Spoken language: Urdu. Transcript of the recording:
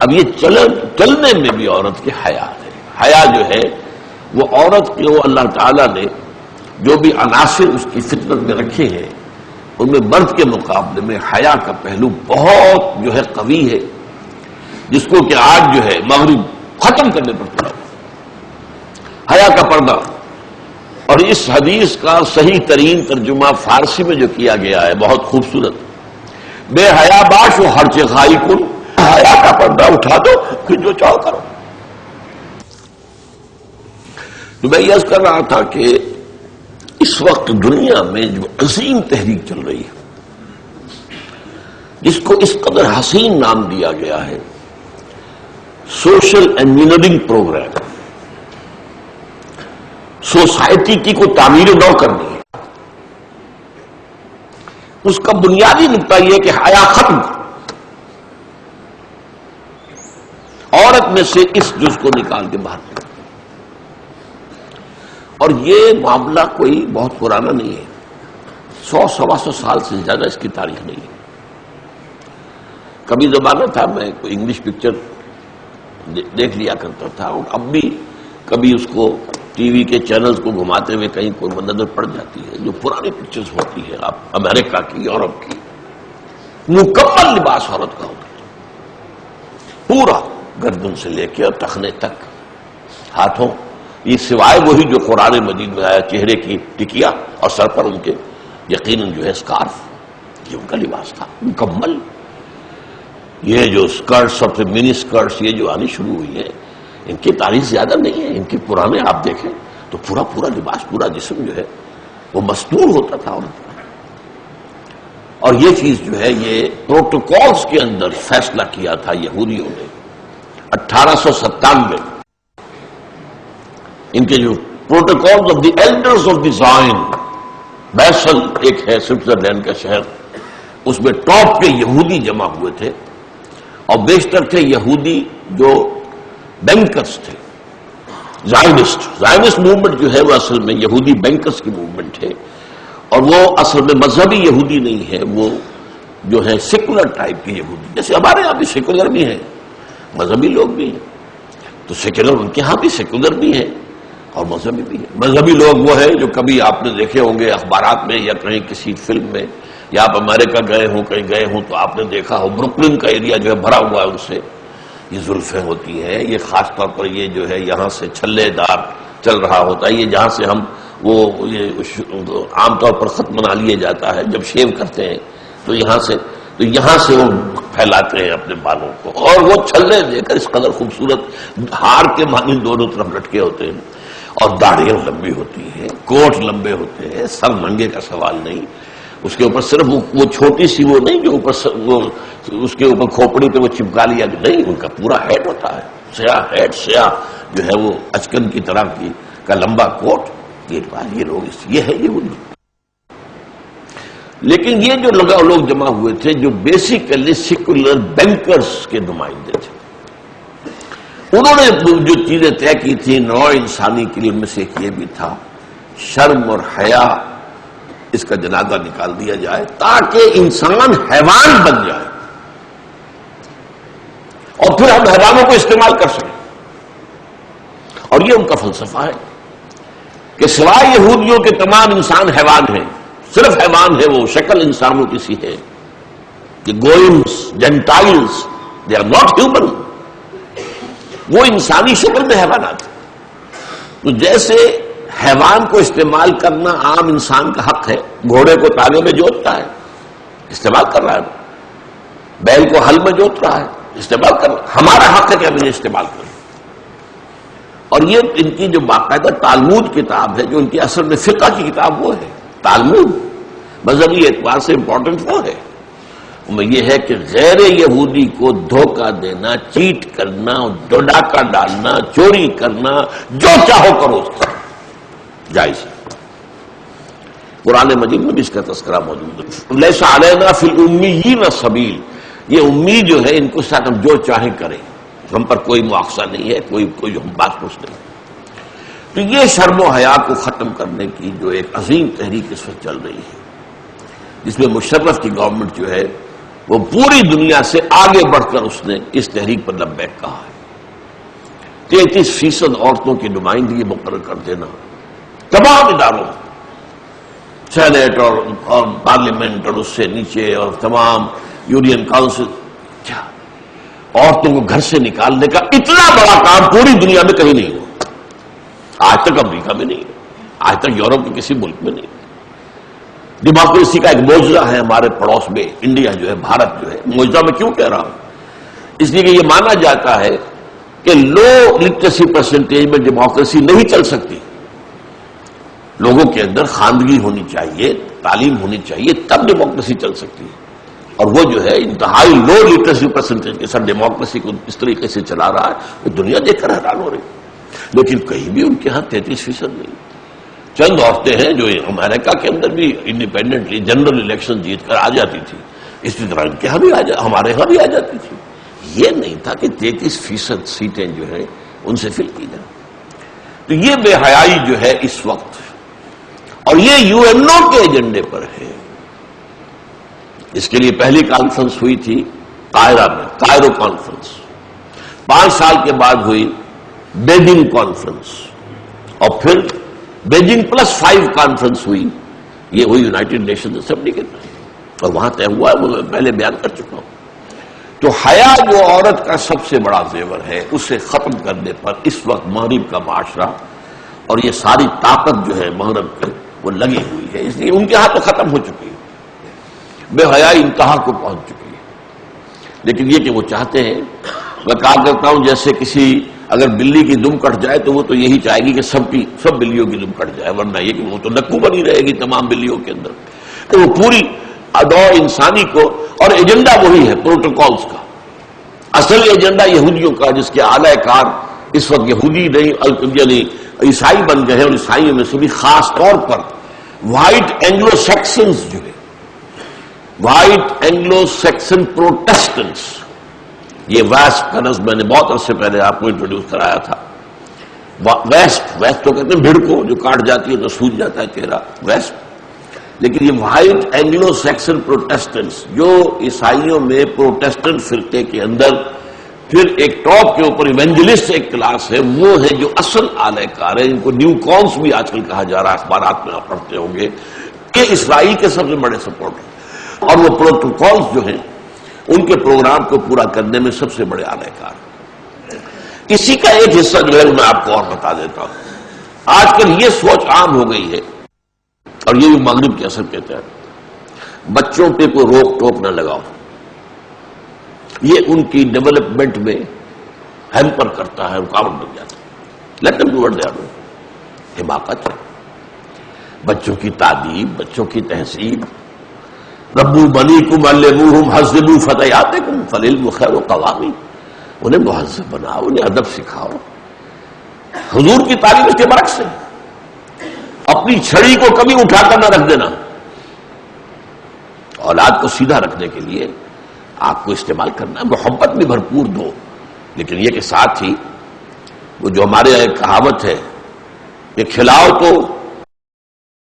اب یہ چلنے میں بھی عورت کی حیا ہے. حیا جو ہے وہ عورت کے وہ اللہ تعالیٰ نے جو بھی عناصر اس کی فطرت میں رکھے ہیں ان میں مرد کے مقابلے میں حیا کا پہلو بہت جو ہے قوی ہے، جس کو کہ آج جو ہے مغرب ختم کرنے پر پڑا حیا کا پردہ. اور اس حدیث کا صحیح ترین ترجمہ فارسی میں جو کیا گیا ہے بہت خوبصورت، بے حیا باش و ہر چخائی کن، حیا کا پردہ اٹھا دو پھر جو چاہو کرو. تو میں یہ عرض کر رہا تھا کہ اس وقت دنیا میں جو عظیم تحریک چل رہی ہے، جس کو اس قدر حسین نام دیا گیا ہے سوشل انجینئرنگ پروگرام، سوسائٹی کی کوئی تعمیر نو کرنی ہے، اس کا بنیادی نقطہ یہ کہ حیا ختم، عورت میں سے اس جز کو نکال کے باہر نکال. اور یہ معاملہ کوئی بہت پرانا نہیں ہے، 100-125 سال سے زیادہ اس کی تاریخ نہیں ہے. کبھی زمانہ تھا میں کوئی انگلش پکچر دیکھ لیا کرتا تھا، اور اب بھی کبھی اس کو ٹی وی کے چینلز کو گھماتے ہوئے کہیں کوئی نظر پڑ جاتی ہے، جو پرانی پکچرز ہوتی ہے آپ امریکہ کی، یورپ کی، مکمل لباس عورت کا ہوتا ہے، پورا گردن سے لے کے اور ٹخنے تک، ہاتھوں یہ سوائے وہی جو قرآن مجید میں آیا چہرے کی ٹکیا اور سر پر ان کے یقیناً جو ہے سکارف، یہ ان کا لباس تھا مکمل. یہ جو سکرٹس اور پھر منی سکرٹس یہ جو آنی شروع ہوئی ہے ان کی تاریخ زیادہ نہیں ہے، ان کے پرانے آپ دیکھیں تو پورا لباس، پورا جسم جو ہے وہ مستور ہوتا تھا عورت کا. اور یہ چیز جو ہے یہ پروٹوکولز کے اندر فیصلہ کیا تھا یہودیوں نے 1897 میں. ان کے جو protocol of the elders of the Zion, Basel ایک ہے سوئٹزرلینڈ کا شہر، اس میں ٹاپ کے یہودی جمع ہوئے تھے، اور بیشتر تھے یہودی جو بینکرز تھے، زائنسٹ موومنٹ جو ہے وہ اصل میں یہودی بینکرز کی موومنٹ ہے، اور وہ اصل میں مذہبی یہودی نہیں ہے، وہ جو ہے سیکولر ٹائپ کے یہودی، جیسے ہمارے یہاں بھی سیکولر بھی ہیں، مذہبی لوگ بھی ہیں، تو سیکولر ان کے ہاں بھی سیکولر بھی ہیں اور مذہبی بھی ہے. مذہبی لوگ وہ ہیں جو کبھی آپ نے دیکھے ہوں گے اخبارات میں یا کہیں کسی فلم میں، یا آپ امریکہ گئے ہوں کہیں گئے ہوں تو آپ نے دیکھا ہو بروکلن کا ایریا جو ہے بھرا ہوا ہے ان سے، یہ زلفیں ہوتی ہیں، یہ خاص طور پر یہ جو ہے یہاں سے چھلے دار چل رہا ہوتا ہے، یہ جہاں سے ہم وہ یہ عام طور پر خط بنا لیے جاتا ہے جب شیو کرتے ہیں تو یہاں سے وہ پھیلاتے ہیں اپنے بالوں کو، اور وہ چھلے دے کر اس قدر خوبصورت ہار کے معنی دونوں طرف لٹکے ہوتے ہیں، اور داڑھیاں لمبی ہوتی ہیں، کوٹ لمبے ہوتے ہیں، سر ننگے کا سوال نہیں، اس کے اوپر صرف وہ چھوٹی سی وہ نہیں جو اوپر وہ اس کے اوپر کھوپڑی پہ وہ چپکا لیا نہیں، ان کا پورا ہیڈ ہوتا ہے، سیاہ ہیڈ، سیاہ جو ہے وہ اچکن کی طرح کا لمبا کوٹ. یہ لوگ یہ ہے یہودی. لیکن یہ جو لوگ جمع ہوئے تھے جو بیسیکلی سیکولر بینکرز کے نمائندے تھے، انہوں نے جو چیزیں طے کی تھی نوع انسانی کے لیے، ان میں سے ایک یہ بھی تھا شرم اور حیا اس کا جنازہ نکال دیا جائے تاکہ انسان حیوان بن جائے اور پھر ہم حیوانوں کو استعمال کر سکیں. اور یہ ان کا فلسفہ ہے کہ سوائے یہودیوں کے تمام انسان حیوان ہیں، صرف حیوان ہے وہ، شکل انسانوں کی سی ہے. کہ گوئمز، gentiles, they are not human, وہ انسانی شکل میں حیوانات. تو جیسے حیوان کو استعمال کرنا عام انسان کا حق ہے، گھوڑے کو تانے میں جوتتا ہے، استعمال کر رہا ہے، بیل کو ہل میں جوت رہا ہے، استعمال کر رہا ہے، ہمارا حق ہے کہ ہم انہیں استعمال کریں. اور یہ ان کی جو باقاعدہ تالمود کتاب ہے، جو ان کی اصل میں فقہ کی کتاب وہ ہے تالمود، مذہبی اعتبار سے امپورٹنٹ وہ ہے. یہ ہے کہ غیر یہودی کو دھوکہ دینا، چیٹ کرنا، ڈاکہ ڈالنا، چوری کرنا، جو چاہو کرو اس کا جائز ہے. قرآن مجید میں بھی اس کا تذکرہ موجود ہے. لیس علینا فی الامیین سبیل، یہ امی جو ہے ان کو ساتھ ہم جو چاہیں کریں، ہم پر کوئی مواخذہ نہیں ہے، کوئی ہم بات پوچھ نہیں. تو یہ شرم و حیا کو ختم کرنے کی جو ایک عظیم تحریک اس وقت چل رہی ہے، جس میں مشرف کی گورنمنٹ جو ہے وہ پوری دنیا سے آگے بڑھ کر اس نے اس تحریک پر لبیک کہا ہے۔ 33% عورتوں کی نمائندگی مقرر کر دینا تمام اداروں، سینیٹ اور پارلیمنٹ اور اس سے نیچے اور تمام یونین کاؤنسل، کیا عورتوں کو گھر سے نکالنے کا اتنا بڑا کام پوری دنیا میں کہیں نہیں ہوا۔ آج تک امریکہ میں نہیں، آج تک یورپ کے کسی ملک میں نہیں۔ ڈیموکریسی کا ایک معجزہ ہے ہمارے پڑوس میں انڈیا جو ہے، بھارت جو ہے۔ معجزہ میں کیوں کہہ رہا ہوں؟ اس لیے کہ یہ مانا جاتا ہے کہ لو لٹریسی پرسنٹیج میں ڈیموکریسی نہیں چل سکتی۔ لوگوں کے اندر خواندگی ہونی چاہیے، تعلیم ہونی چاہیے، تب ڈیموکریسی چل سکتی ہے۔ اور وہ جو ہے انتہائی لو لٹریسی پرسنٹیج کے ساتھ ڈیموکریسی کو اس طریقے سے چلا رہا ہے، وہ دنیا دیکھ کر حیران ہو رہی۔ لیکن کہیں بھی ان کے ہاں 33% نہیں۔ چند عورتیں ہیں جو امریکہ کے اندر بھی انڈیپینڈنٹلی جنرل الیکشن جیت کر آ جاتی تھی، اسی طرح ان کے ہاں بھی ہمارے ہاں بھی آ جاتی تھی۔ یہ نہیں تھا کہ 33% سیٹیں جو ہیں ان سے فل کی جائیں۔ تو یہ بے حیائی جو ہے اس وقت، اور یہ یو این او کے ایجنڈے پر ہے۔ اس کے لیے پہلی کانفرنس ہوئی تھی قاہرہ میں، کائرو کانفرنس۔ 5 سال کے بعد ہوئی بیجنگ کانفرنس، اور پھر بیجنگ +5 کانفرنس ہوئی، یہ ہوئی یونائٹڈ نیشنز اسمبلی کے اندر، اور وہاں طے ہوا ہے، وہ میں پہلے بیان کر چکا ہوں۔ تو حیا جو عورت کا سب سے بڑا زیور ہے، اسے ختم کرنے پر اس وقت مغرب کا معاشرہ اور یہ ساری طاقت جو ہے مغرب کی وہ لگی ہوئی ہے۔ اس لیے ان کے ہاں تو ختم ہو چکی ہے، بے حیائی انتہا کو پہنچ چکی ہے۔ لیکن یہ کہ وہ چاہتے ہیں، میں کہا کرتا ہوں جیسے کسی اگر بلی کی دم کٹ جائے تو وہ تو یہی چاہے گی کہ سب بلیوں کی دم کٹ جائے، ورنہ یہ کہ وہ تو نکو بنی رہے گی تمام بلیوں کے اندر۔ تو وہ پوری ادو انسانی کو، اور ایجنڈا وہی ہے پروٹوکالز کا، اصل ایجنڈا یہودیوں کا، جس کے اعلی کار اس وقت یہودی نہیں یعنی عیسائی بن گئے ہیں، اور عیسائیوں میں سے بھی خاص طور پر وائٹ اینگلو سیکسنز جو ہے، وائٹ اینگلو سیکسن پروٹیسٹنٹس۔ یہ ویسپ کا لفظ میں نے بہت عرصے پہلے آپ کو انٹروڈیوس کرایا تھا۔ ویسپ تو کہتے ہیں بھیڑ کو جو کاٹ جاتی ہے تو سوج جاتا ہے چہرہ، ویسپ۔ لیکن یہ وائٹ اینگلو سیکسن پروٹیسٹنٹس، جو عیسائیوں میں پروٹیسٹنٹ فرقے کے اندر پھر ایک ٹاپ کے اوپر ایونجلسٹ ایک کلاس ہے، وہ ہے جو اصل اعلی کار ہے۔ ان کو نیو کونس بھی آج کل کہا جا رہا ہے، اخبارات میں آپ پڑھتے ہوں گے کہ اسرائیل کے سب سے بڑے سپورٹر، اور وہ پروٹوکالز جو ہیں ان کے پروگرام کو پورا کرنے میں سب سے بڑے اعلی کار۔ اسی کا ایک حصہ جو ہے میں آپ کو اور بتا دیتا ہوں۔ آج کل یہ سوچ عام ہو گئی ہے، اور یہ بھی مغرب کے اثر کے تحت، بچوں پہ کوئی روک ٹوک نہ لگاؤ، یہ ان کی ڈیولپمنٹ میں ہیمپر کرتا ہے، رکاوٹ بن جاتا ہے۔ Let them do what they are doing. حماقت ہے۔ بچوں کی تعلیم، بچوں کی تہذیب، ربو بنیکم علموہم حذبوا فتیاتکم فالعلم خیر قوامی، انہیں مہذب بناؤ، انہیں ادب سکھاؤ۔ حضور کی تعلیم اس کے برعکس ہے، اپنی چھڑی کو کبھی اٹھا کر نہ رکھ دینا۔ اولاد کو سیدھا رکھنے کے لیے آپ کو استعمال کرنا ہے، محبت بھی بھرپور دو، لیکن یہ کہ ساتھ ہی وہ جو ہمارے یہاں ایک کہاوت ہے کہ کھلاؤ تو